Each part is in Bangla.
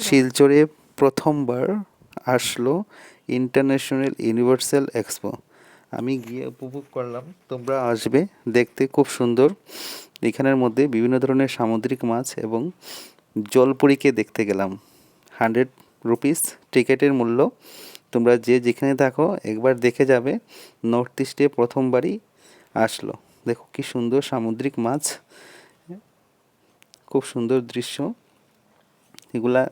শিলচরে প্রথমবার আসলো ইন্টারন্যাশনাল ইউনিভার্সাল এক্সপো। আমি গিয়ে উপভোগ করলাম, তোমরা আসবে দেখতে, খুব সুন্দর। এখানের মধ্যে বিভিন্ন ধরনের সামুদ্রিক মাছ এবং জলপরীকে দেখতে গেলাম। 100 রুপিস টিকিটের মূল্য। তোমরা যে যেখানে থাকো একবার দেখে যাবে। নর্থ ইস্টে প্রথমবারই আসলো। দেখো কি সুন্দর সামুদ্রিক মাছ, খুব সুন্দর দৃশ্য। এগুলা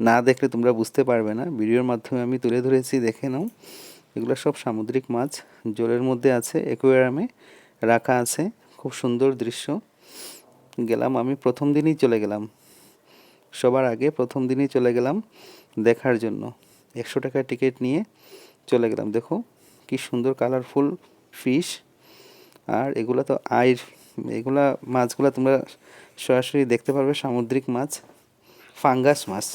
না দেখলে তোমরা বুঝতে পারবে না, ভিডিওর মাধ্যমে আমি তুলে ধরেছি, দেখে নাও। এগুলো সব সামুদ্রিক মাছ জলের মধ্যে আছে, অ্যাকোয়ারিয়ামে রাখা আছে। খুব সুন্দর দৃশ্য। গেলাম, আমি প্রথম দিনই চলে গেলাম, সবার আগে প্রথম দিনই চলে গেলাম দেখার জন্য। 100 টাকা টিকিট নিয়ে চলে গেলাম। দেখো কি সুন্দর কালারফুল ফিশ। আর এগুলো তো এগুলা মাছগুলো তোমরা সরাসরি দেখতে পারবে, সামুদ্রিক মাছ। ফাঙ্গাস মাছ,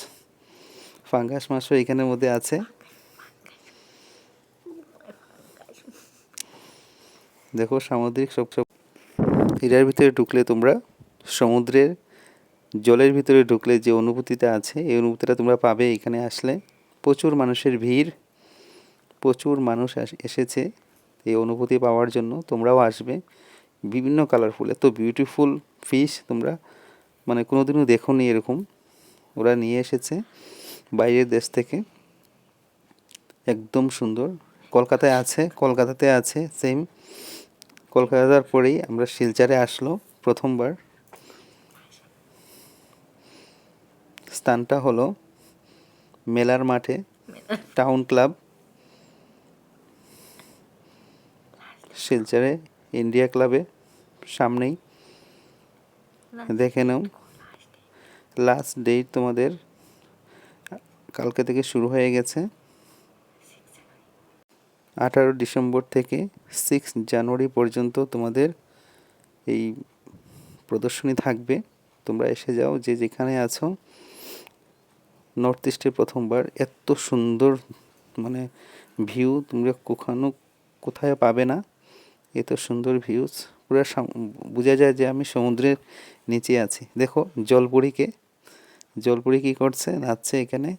ফাঙ্গাস মাছও এখানের মধ্যে আছে। দেখো সামুদ্রিক সব এটার ভিতরে ঢুকলে তোমরা সমুদ্রের জলের ভিতরে ঢুকলে যে অনুভূতিটা আছে, এই অনুভূতিটা তোমরা পাবে এখানে আসলে। প্রচুর মানুষের ভিড়, প্রচুর মানুষ এসেছে এই অনুভূতি পাওয়ার জন্য। তোমরাও আসবে। বিভিন্ন কালারফুল, এত বিউটিফুল ফিশ তোমরা মানে কোনোদিনও দেখোনি এরকম। ওরা নিয়ে এসেছে বাইরের দেশ থেকে, একদম সুন্দর। কলকাতাতে আছে সেম। কলকাতার পরেই আমরা শিলচরে আসলো প্রথমবার। স্থানটা হলো মেলার মাঠে, টাউন ক্লাব, শিলচরে ইন্ডিয়া ক্লাবে সামনেই। দেখে নাও। লাস্ট ডেট তোমাদের কালকে থেকে শুরু হয়ে গেছে। 18 ডিসেম্বর থেকে 6 জানুয়ারি পর্যন্ত তোমাদের এই প্রদর্শনী থাকবে। তোমরা এসে যাও যে যেখানে আছো। নর্থ ইস্টে প্রথমবার এত সুন্দর মানে ভিউ তোমরা কোথায় পাবে না। এত সুন্দর ভিউজ, পুরো বোঝা যায় যে আমি সমুদ্রের নিচে আছি। দেখো জলপরি কি করছে, নাচছে এখানে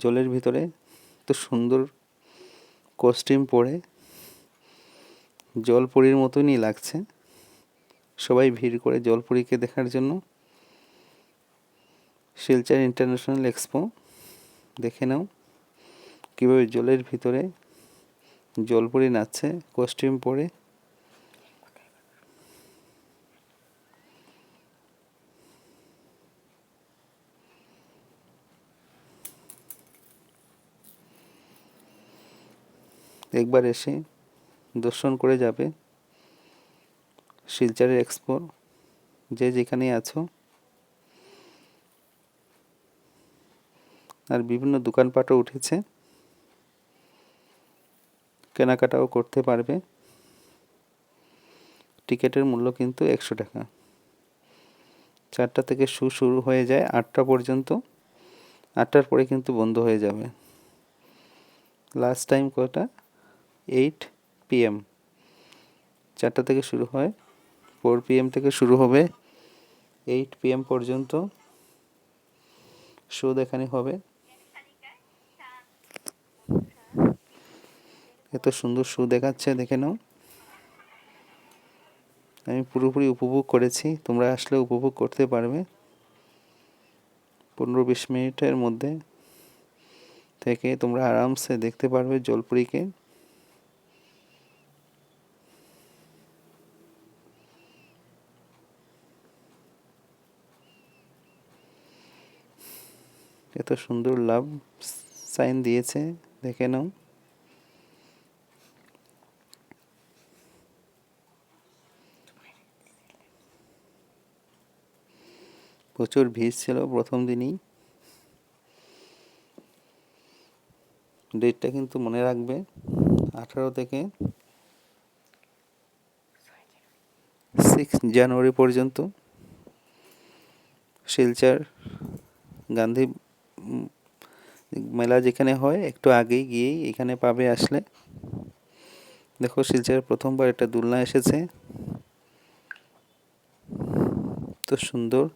জলের ভিতরে। তো সুন্দর কস্টিউম পরে জলপরীর মতনই লাগছে। সবাই ভিড় করে জলপরীকে দেখার জন্য। শিলচর ইন্টারন্যাশনাল এক্সপো, দেখে নাও কীভাবে জলের ভিতরে জলপরী নাচছে কস্টিউম পরে। একবার এসে দর্শন করে যাবে শিলচরের এক্সপো, যে যেখানেই আছো। আর বিভিন্ন দোকানপাটও উঠেছে, কেনাকাটাও করতে পারবে। টিকিটের মূল্য কিন্তু 100 টাকা। 4টা থেকে শুরু হয়ে যায় 8টা পর্যন্ত। 8টার পরে কিন্তু বন্ধ হয়ে যাবে। লাস্ট টাইম কটা? 8 PM। 4টা থেকে শুরু হয়, 4 PM থেকে শুরু হবে, 8 PM পর্যন্ত শো দেখানি হবে। এত সুন্দর শো দেখাচ্ছে, দেখে নাও। আমি পুরোপুরি উপভোগ করেছি, তোমরা আসলে উপভোগ করতে পারবে। 15-20 মিনিটের মধ্যে থেকে তোমরা আরামসে দেখতে পারবে জলপরীকে। এত সুন্দর লাভ সাইন দিয়েছে, দেখে নাও। প্রচুর ভিড় ছিল প্রথম দিনই। ডেটটা কিন্তু মনে রাখবে, 18 থেকে 6 জানুয়ারি পর্যন্ত শিলচর গান্ধী মেলা যেখানে হয়, একটু আগেই গিয়েই এখানে পাবে আসলে। দেখো শিলচরে প্রথমবার একটা দোলনা এসেছে, তো সুন্দর।